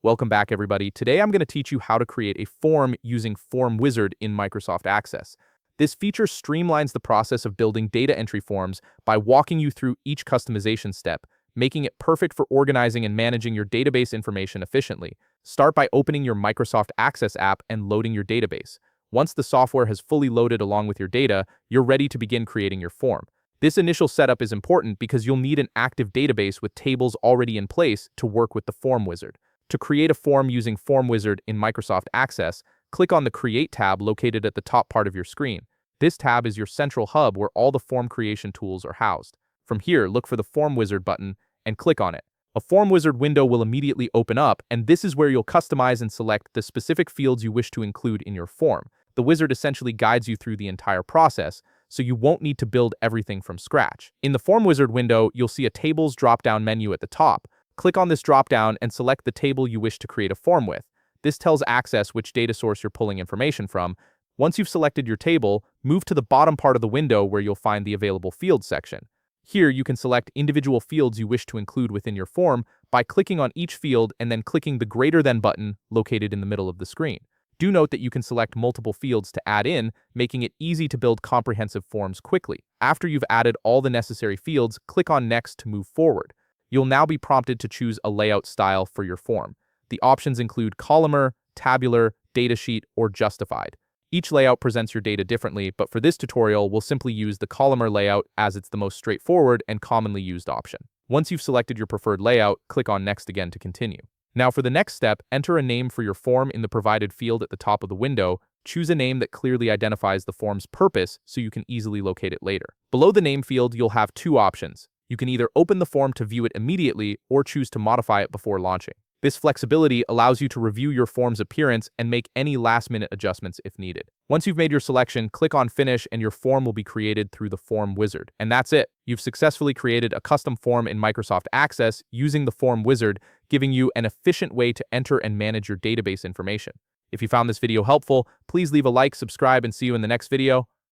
Welcome back, everybody. Today I'm going to teach you how to create a form using Form Wizard in Microsoft Access. This feature streamlines the process of building data entry forms by walking you through each customization step, making it perfect for organizing and managing your database information efficiently. Start by opening your Microsoft Access app and loading your database. Once the software has fully loaded along with your data, you're ready to begin creating your form. This initial setup is important because you'll need an active database with tables already in place to work with the Form Wizard. To create a form using Form Wizard in Microsoft Access, click on the Create tab located at the top part of your screen. This tab is your central hub where all the form creation tools are housed. From here, look for the Form Wizard button and click on it. A Form Wizard window will immediately open up, and this is where you'll customize and select the specific fields you wish to include in your form. The wizard essentially guides you through the entire process, so you won't need to build everything from scratch. In the Form Wizard window, you'll see a Tables drop-down menu at the top. Click on this drop-down and select the table you wish to create a form with. This tells Access which data source you're pulling information from. Once you've selected your table, move to the bottom part of the window where you'll find the Available Fields section. Here, you can select individual fields you wish to include within your form by clicking on each field and then clicking the greater than button located in the middle of the screen. Do note that you can select multiple fields to add in, making it easy to build comprehensive forms quickly. After you've added all the necessary fields, click on Next to move forward. You'll now be prompted to choose a layout style for your form. The options include columnar, tabular, datasheet, or justified. Each layout presents your data differently, but for this tutorial, we'll simply use the columnar layout as it's the most straightforward and commonly used option. Once you've selected your preferred layout, click on Next again to continue. Now for the next step, enter a name for your form in the provided field at the top of the window. Choose a name that clearly identifies the form's purpose so you can easily locate it later. Below the name field, you'll have two options. You can either open the form to view it immediately or choose to modify it before launching. This flexibility allows you to review your form's appearance and make any last-minute adjustments if needed. Once you've made your selection, click on Finish and your form will be created through the Form Wizard. And that's it. You've successfully created a custom form in Microsoft Access using the Form Wizard, giving you an efficient way to enter and manage your database information. If you found this video helpful, please leave a like, subscribe, and see you in the next video.